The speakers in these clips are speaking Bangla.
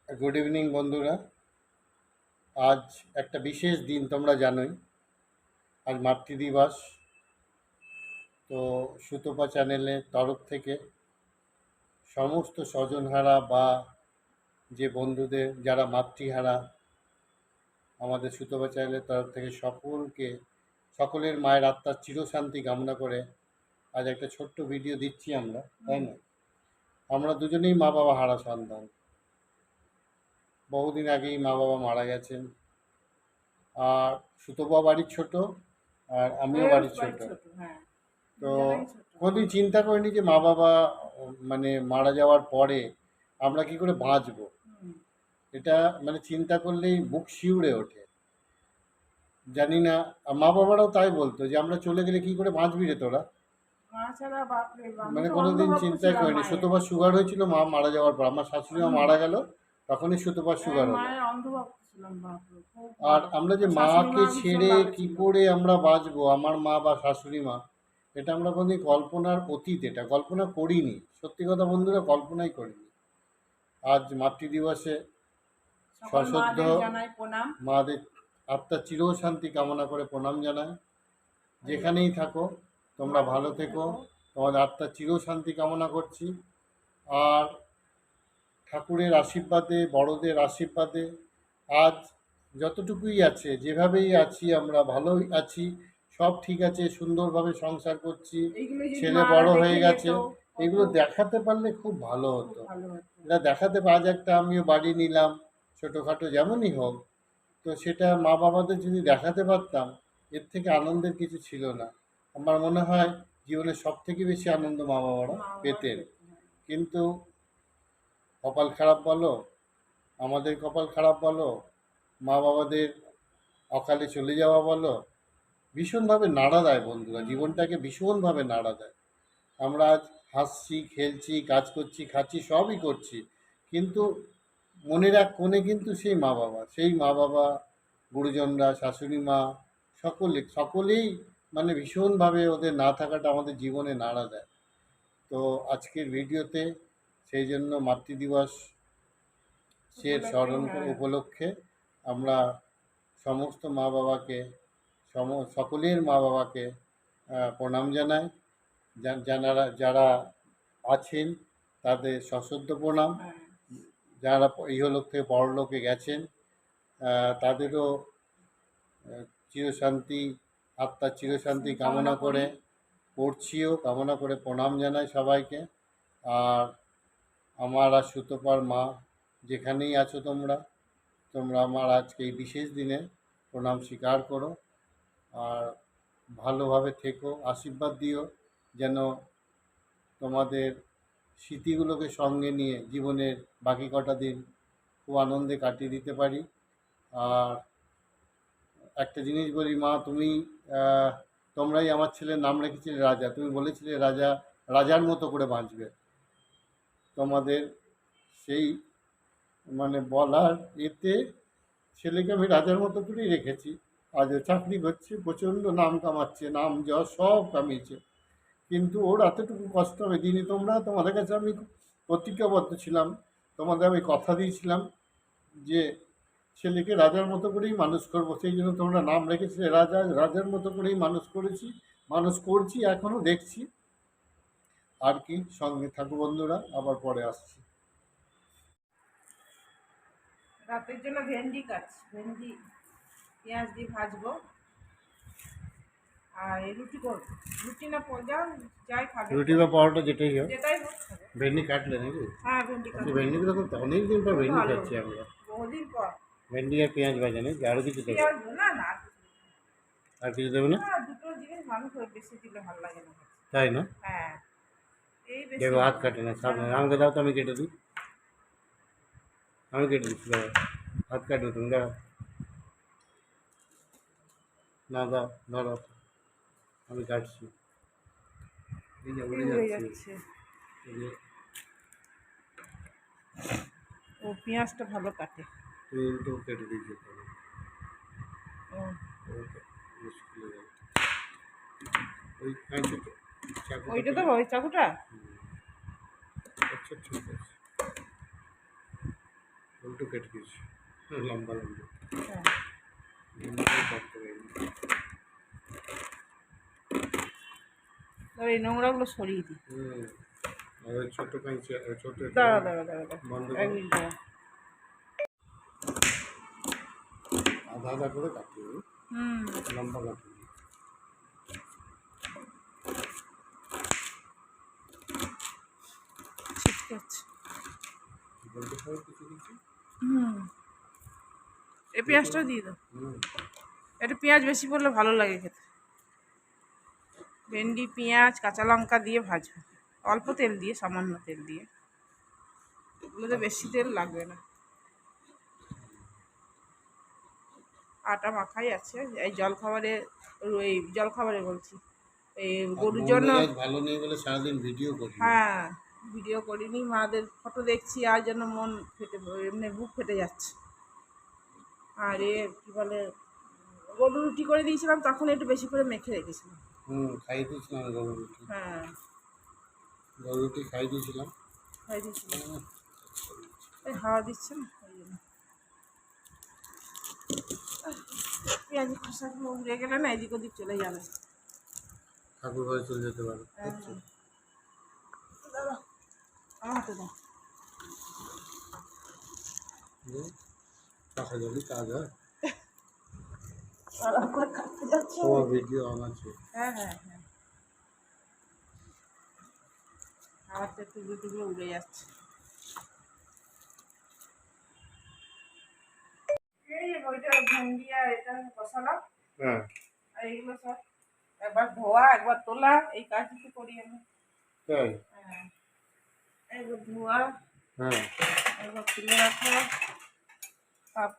গুড ইভিনিং বন্ধুরা। আজ একটা বিশেষ দিন, তোমরা জানোই। আজ মাতৃদিবস। তো সুতপা চ্যানেলের তরফ থেকে সমস্ত স্বজনহারা বা যে বন্ধুদের যারা মাতৃহারা, আমাদের সুতপা চ্যানেলের তরফ থেকে সকলের মায়ের আত্মার চিরশান্তি কামনা করে আজ একটা ছোট্ট ভিডিও দিচ্ছি আমরা, তাই না? আমরা দুজনেই মা বাবা হারা সন্তান। বহুদিন আগেই মা বাবা মারা গেছেন। আর সুতপা বাড়ির ছোট, আর আমিও বাড়ির ছোট। তো কোনোদিন চিন্তা করিনি যে মা বাবা মানে মারা যাওয়ার পরে আমরা কি করে বাঁচবো। এটা মানে চিন্তা করলেই বুক শিউরে ওঠে। জানি না, মা বাবারাও তাই বলতো যে আমরা চলে গেলে কি করে বাঁচবি রে তোরা। মানে কোনোদিন চিন্তাই করিনি। সুতপার সুগার হয়েছিল মা মারা যাওয়ার পর, আমার শাশুড়ি মা মারা গেল তখনই সুতপার সুগার হলো। আর আমরা যে মাকে ছেড়ে কি করে আমরা বাঁচবো, আমার মা বা শাশুড়ি মা, এটা আমরা কোনোদিন কল্পনার অতীত, এটা কল্পনা করিনি। সত্যি কথা বন্ধুরা, কল্পনাই করিনি। আজ মাতৃদিবসে সশ্রদ্ধ মাদের আত্মার চিরশান্তি কামনা করে প্রণাম জানাই। যেখানেই থাকো তোমরা ভালো থেকো, তোমাদের আত্মার চিরশান্তি কামনা করছি। আর ঠাকুরের আশীর্বাদে, বড়দের আশীর্বাদে আজ যতটুকুই আছে, যেভাবেই আছি আমরা ভালোই আছি, সব ঠিক আছে, সুন্দরভাবে সংসার করছি, ছেলে বড় হয়ে গেছে। এগুলো দেখাতে পারলে খুব ভালো হতো। এটা দেখাতে আজ একটা আমিও বাড়ি নিলাম, ছোটোখাটো যেমনই হোক, তো সেটা মা বাবাদের যদি দেখাতে পারতাম, এর থেকে আনন্দের কিছু ছিল না। আমার মনে হয় জীবনের সব থেকে বেশি আনন্দ মা বাবারা পেতেন। কিন্তু কপাল খারাপ বলো, আমাদের কপাল খারাপ বলো, মা বাবাদের অকালে চলে যাওয়া বলো, ভীষণভাবে নাড়া দেয় বন্ধুরা, জীবনটাকে ভীষণভাবে নাড়া দেয়। আমরা আজ হাসছি, খেলছি, কাজ করছি, খাচ্ছি, সবই করছি, কিন্তু মনের এক কোণে কিন্তু সেই মা বাবা, গুরুজনরা, শাশুড়ি মা, সকলেই মানে ভীষণভাবে ওদের না থাকাটা আমাদের জীবনে নাড়া দেয়। তো আজকের ভিডিওতে সেই জন্য মাতৃদিবস স্মরণ উপলক্ষে আমরা সমস্ত মা বাবাকে, সকলের মা বাবাকে প্রণাম জানাই। যারা আছেন তাদের সশ্রদ্ধ প্রণাম। যারা ইহলোক থেকে পরলোকে গেছেন তাদেরও চিরশান্তি, আত্মার চিরশান্তি কামনা করে কামনা করে প্রণাম জানাই সবাইকে। আর আমার আর সুতপার মা, যেখানেই আছো তোমরা আমার আজকে এই বিশেষ দিনে প্রণাম স্বীকার করো। আর ভালোভাবে থেকো, আশীর্বাদ দিও যেন তোমাদের স্মৃতিগুলোকে সঙ্গে নিয়ে জীবনের বাকি কটা দিন খুব আনন্দে কাটিয়ে দিতে পারি। আর একটা জিনিস বলি, মা তোমরাই আমার ছেলের নাম রেখেছিলে রাজা। তুমি বলেছিলে রাজার মতো করে বাঁচবে। তোমাদের সেই মানে বলার এতে ছেলেকে আমি রাজার মতো করেই রেখেছি। আজও চাকরি করছে, প্রচণ্ড নাম কামাচ্ছে, নাম যশ সব কামিয়েছে, কিন্তু ওর এতটুকু কষ্ট আমি দিইনি। তোমাদের কাছে আমি প্রতিজ্ঞাবদ্ধ ছিলাম, তোমাদের আমি কথা দিয়েছিলাম যে ছেলেকে রাজার মতো করেই মানুষ করবো। সেই জন্য তোমরা নাম রেখেছিলে রাজার মতো করেই মানুষ করছি, এখনও দেখছি। আর কি, সঙ্গে থাকো বন্ধুরা, আবার পরে আসছি। রাতের জন্য ভেন্ডি কাটছি, ভেন্ডি পেঁয়াজ দিয়ে ভাজবো আর রুটি করবো। রুটি না যাই খাবে, রুটি বা পরোটা যেটাই হোক, যেটাই হোক খাবে। ভেন্ডি কাটলে নাকি? হ্যাঁ, ভেন্ডি কাটবো। ভেন্ডিগুলো খুব অনেকদিন পর ভেন্ডি খাচ্ছি আমরা। বহুদিন পর। ভেন্ডি আর পেঁয়াজ ভাজা নাকি আরও কিছু দেবে? না না, আর কিছু দেবে না? দুটো জিনিস মানুষ বেশি দিলে ভালো লাগে না। তাই না? হ্যাঁ, এই বেশি। দেখো হাত কাটে না, সামনে আমাকে দাও তো, আমি কেটে দিই। আমি কেটে দিচ্ছি, দাও। হাত কাটবে তুমি, দাও না, দাও ধরো, আমি কাটছি। এই যে উড়ে যাচ্ছে। ও পেঁয়াজটা ভালো কাটে। তুই উল্টো কেটে দিয়েছি। ওই ওইটা তো ওই চাকুটা। আচ্ছা, ঠিক আছে। দুটো কেটে দিয়েছি লম্বা লম্বা। হ্যাঁ এই নোংরাগুলো সরিয়ে দিই। আর ওই ছোট কাঁচি ছোট দাঁড়া দাঁড়া দাঁড়া বন্ধ এক করে মিনিট দাঁড়া। আধা আধা করে কাটি, লম্বা কাটি। ঠিক আছে। বলতে পারো কিছু কিছু? এই পেঁয়াজটাও দিয়ে দাও। একটু পেঁয়াজ বেশি পড়লে ভালো লাগে খেতে। ভেন্ডি পেঁয়াজ কাঁচা লঙ্কা দিয়ে ভাজবো, অল্প তেল দিয়ে, সামান্য তেল দিয়ে। এগুলোতে বেশি তেল লাগবে না। আটা মাখাই আছে, এই জলখাবারে বলছি, এই গরুর জন্য। ভালো নেই বলে সারাদিন ভিডিও করি। হ্যাঁ ভিডিও করিনি, মাদের ফটো দেখছি আর জন্য মন ফেটে, এমনি বুক ফেটে যাচ্ছে। আর কী বলে, গরু রুটি করে দিয়েছিলাম, তখন একটু বেশি করে মেখে রেখেছিলাম। খাই দিয়েছিলাম গরু রুটি। হ্যাঁ গরু রুটি খাই দিয়েছিলাম। এই হাওয়া দিচ্ছে না ওই জন্য। পেঁয়াজি খোসাগুলো উড়ে গেলে না এদিক ওদিক চলে যাবে। ঠাকুর ঘরে চলে যেতে পারে। দাদা আমাকে দাও। টাকা জলই কাজ হয়। কাটতে যাচ্ছে। ও ভিডিও অন আছে। হ্যাঁ হ্যাঁ হ্যাঁ, আমার তো টুকরো টুকরো উড়ে যাচ্ছে। এই ওইটা ভেন্ডি আর এটা বসালাম। হ্যাঁ আর এইগুলো সব একবার ধোয়া একবার তোলা, এই কাজ কিছু করি আমি। তাই? হ্যাঁ একবার ধোয়া, হ্যাঁ একবার তুলে রাখা। সব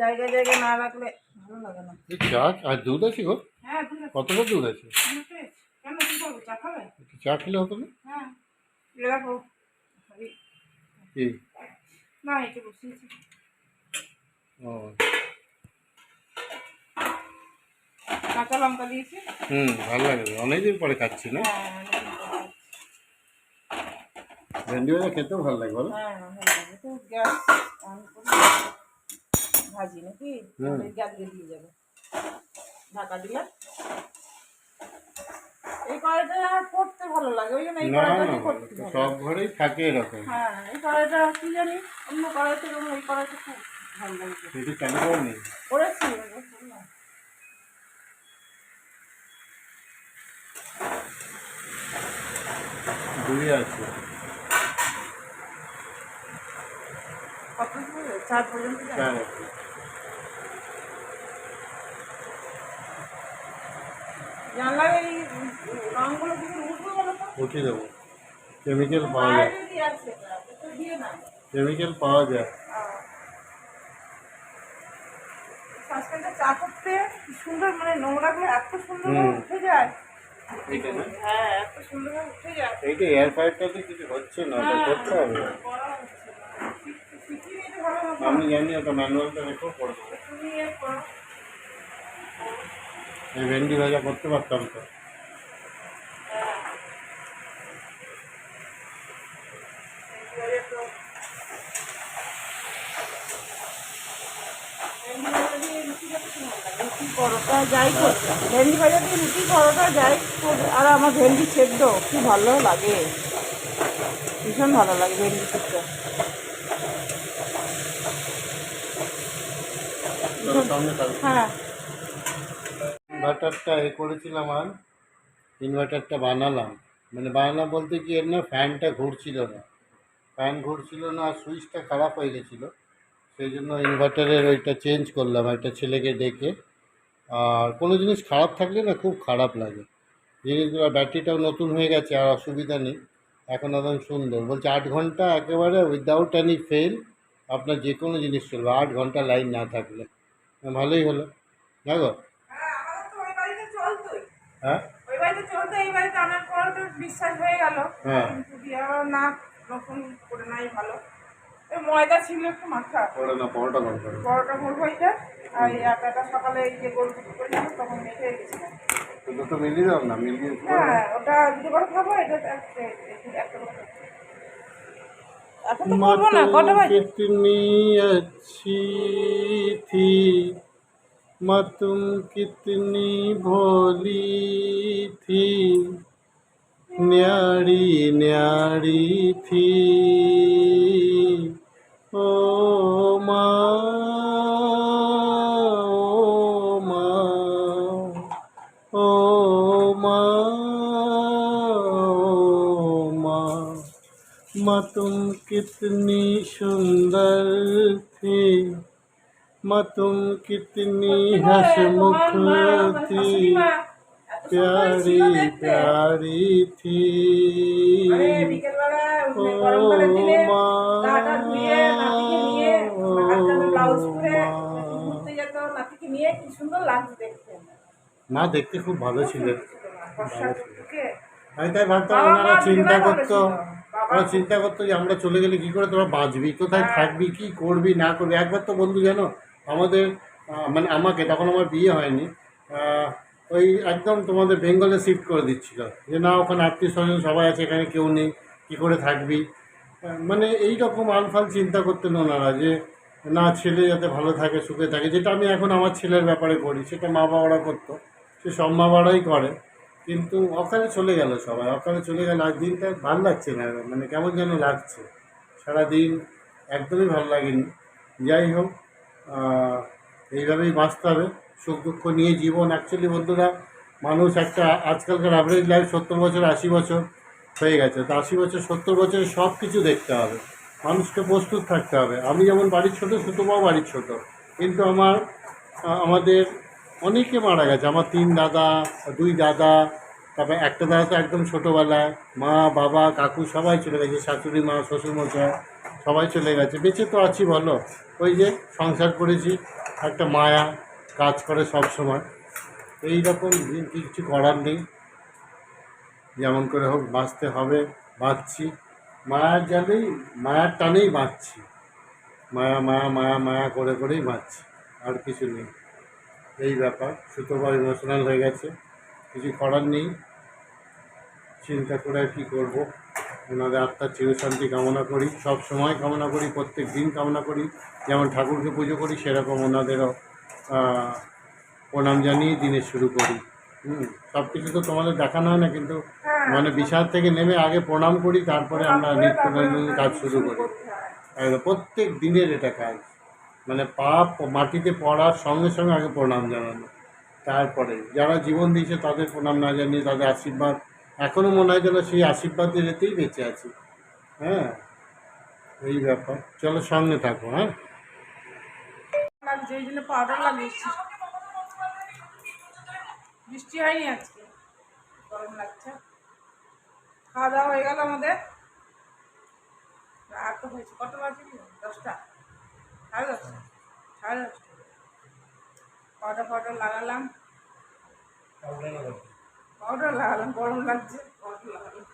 জায়গায় জায়গায় না রাখলে ভালো লাগে না। চা আর দুধ আছে গো? হ্যাঁ দুধ আছে। কতটা দুধ আছে? কেন কি করবো, চা খাবে? একটু চা খেলে হতো না? হ্যাঁ রাখো। কি না এটা বসিয়েছি। ও কাঁচা লঙ্কা দিয়েছি। ভালো লাগে, অনেকদিন পরে খাচ্ছি না। ভেন্ডি ভাজা খেতেও ভালো লাগে বলো। হ্যাঁ ভালো লাগে। তো গ্যাস অন করে ভাজি নাকি গ্যাস দিয়ে যাবে, ঢাকা দিলে। এই কড়াইটা করতে ভালো লাগে, ওই জন্য এই কড়াইটা করতে ভালো। সব ঘরেই থাকে এরকম। হ্যাঁ এই কড়াইটা কি জানি অন্য কড়াই থেকে এই কড়াইটা খুব ভালো লাগে। সেটি কেন করেনি? করেছি দূরে আছে। কত 4 পর্যন্ত চার আছে। জানলার এই রঙগুলো কিছু উঠবে বলো তো? উঠিয়ে দেবো, কেমিক্যাল পাওয়া যায়। কেমিক্যাল পাওয়া যায়। সাসপেন্সটা চা করতে কি সুন্দর, মানে নোংরাগুলো এত সুন্দর উঠে যায়। এইটা না? হ্যাঁ এত সুন্দর উঠে যায়। এইটা এয়ার ফায়ারটাতে কিছু হচ্ছে না, ওটা করতে হবে। করা হচ্ছে না। শিখিয়ে নিতে ভালো হবে। আমি জানি, ওটা ম্যানুয়ালটা রেখেও করবো। তুমি করো। এই ভেন্ডি ভাজা করতে পারতাম তো। পরোটা যাই করতে, ভেন্ডি ভাজা দিয়ে রুটি পরোটা যাই। আর আমার ভেন্ডি সেদ্ধ কি ভালো লাগে, ভীষণ ভালো লাগে ভেন্ডি সেদ্ধ। হ্যাঁ ইনভার্টারটা করেছিলাম, আর ইনভার্টারটা বানালাম। মানে বানালাম বলতে কি, এর না ফ্যানটা ঘুরছিল না। ফ্যান ঘুরছিল না আর সুইচটা খারাপ হয়ে গেছিলো। সেই জন্য ইনভার্টারের ওইটা চেঞ্জ করলাম একটা ছেলেকে ডেকে। আর কোনো জিনিস খারাপ থাকলে না খুব খারাপ লাগে জিনিসগুলো। ব্যাটারিটাও নতুন হয়ে গেছে, আর অসুবিধা নেই, এখন একদম সুন্দর। বলছে 8 ঘন্টা একেবারে উইদাউট এনি ফেল আপনার যে কোনো জিনিস চলবে, 8 ঘন্টা লাইন না থাকলে। ভালোই হলো, দেখো। হ্যাঁ ওই বাড়িতে চলতো, এই বাড়িতে আনার পর তো বিশ্বাস হয়ে গেল। হ্যাঁ না নতুন করে নাই ভালো। ময়দা ছিল একটু মাখা, ওটা না পরোটা কম করে। পরোটা করবো এটা। আর এই আটাটা সকালে এই যে গোল রুটি করে যাবো তখন মেখে রেখেছিলাম। দুটো মিলিয়ে দাও না, মিলিয়ে হ্যাঁ ওটা দুটো করে খাবো, এটা একটা করে খাবো। এখন তো করবো না, কটা বাজে? कितनी अच्छी थी माँ तुम कितनी भोली थी न्यारी न्यारी थी ओ माँ ओ माँ ओ माँ ओ माँ माँ तुम कितनी सुंदर थी माँ तुम कितनी हंसमुख थी प्यारी प्यारी थी ओ মা দেখতে খুব ভালো ছিলেন, খুব ভালো ছিলেন। আমি তাই ভাবতাম ওনারা চিন্তা করতো, ওরা চিন্তা করতো যে আমরা চলে গেলে কী করে তোরা বাঁচবি, কোথায় থাকবি, কী করবি না করবি। একবার তো বন্ধু জানো আমাদের মানে আমাকে, তখন আমার বিয়ে হয়নি, ওই একদম তোমাদের বেঙ্গলে শিফট করে দিচ্ছিল, যে না ওখানে আত্মীয় স্বজন সবাই আছে, এখানে কেউ নেই, কী করে থাকবি। মানে এই রকম আলফাল চিন্তা করতেন ওনারা, যে না ছেলে যাতে ভালো থাকে সুখে থাকে, যেটা আমি এখন আমার ছেলের ব্যাপারে করি, সেটা মা বাবারা করতো, সে সব মা বাবারাই করে। কিন্তু অকালে চলে গেল সবাই, অকালে চলে গেল। আজ দিনটা ভালো লাগছে না, মানে কেমন যেন লাগছে সারাদিন, একদমই ভালো লাগেনি। যাই হোক, এইভাবেই বাঁচতে হবে, সুখ দুঃখ নিয়ে জীবন। অ্যাকচুয়ালি বন্ধুরা, মানুষ একটা আজকালকার অ্যাভারেজ লাইফ 70 বছর 80 বছর হয়ে গেছে, তো 80 বছর 70 বছরে সব কিছু দেখতে হবে, মানুষকে প্রস্তুত থাকতে হবে। আমি যেমন বাড়ির ছোটো, সুতোমাও বাড়ির ছোটো, কিন্তু আমাদের অনেকে মারা গেছে। আমার 3 দাদা, 2 দাদা, তারপর একটা দাদা তো একদম ছোটোবেলায়, মা বাবা কাকু সবাই চলে গেছে, শাশুড়ি মা শ্বশুরমশাই সবাই চলে গেছে। বেঁচে তো আছি বলো, ওই যে সংসার করেছি, একটা মায়া কাজ করে সব সময়। এই রকম কিছু করার নেই, যেমন করে হোক বাঁচতে হবে, বাঁচছি মায়ার জালেই, মায়ার টানেই বাঁচছি, মায়া মায়া মায়া মায়া করে করেই বাঁচছি, আর কিছু নেই। এই ব্যাপার, সুতরাং ইমোশনাল হয়ে গেছে, কিছু করার নেই। চিন্তা করে আর কী করবো, ওনাদের আত্মার চিরশান্তি কামনা করি, সব সময় কামনা করি, প্রত্যেক দিন কামনা করি। যেমন ঠাকুরকে পুজো করি, সেরকম ওনাদেরও প্রণাম জানিয়ে দিনের শুরু করি। সব কিছু তো তোমাদের দেখানো হয় না, কিন্তু মানে বিষাদ থেকে নেমে আগে প্রণাম করি, তারপরে আমরা নিত্য নৈমিত্তিক কাজ শুরু করি। প্রত্যেক দিনের এটা কাজ, মানে পাপ মাটিতে পড়ার সঙ্গে সঙ্গে আগে প্রণাম জানানো, তারপরে যারা জীবন দিয়েছে তাদের প্রণাম না জানিয়ে তাদের আশীর্বাদ, এখনও মনে হয় যেন সেই আশীর্বাদের এতেই বেঁচে আছি। হ্যাঁ, এই ব্যাপার। চলো সঙ্গে থাকো। হ্যাঁ, লাগছে এই জন্য পাউডার লাগিয়েছি। বৃষ্টি হয়নি আজকে, গরম লাগছে। খাওয়া দাওয়া হয়ে গেল আমাদের, রাত তো হয়েছে, কত বাজে? 10টা, 10:30, 10:30। পাউডার লাগালাম, গরম লাগছে, পাউডার লাগালাম।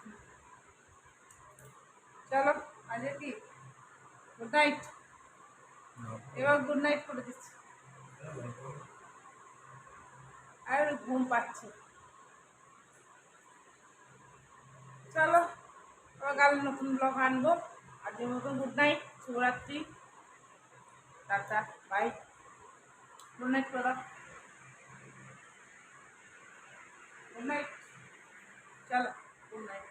চলো আজকে কি গুড নাইট, এবার গুড নাইট করে দিচ্ছি, আর ঘুম পাচ্ছে। চলো আবার কাল নতুন ব্লগ আনবো। আজকের মতন গুড নাইট, শুভরাত্রি, টাটা, বাই। গুড নাইট করো, গুড নাইট, চলো গুড নাইট।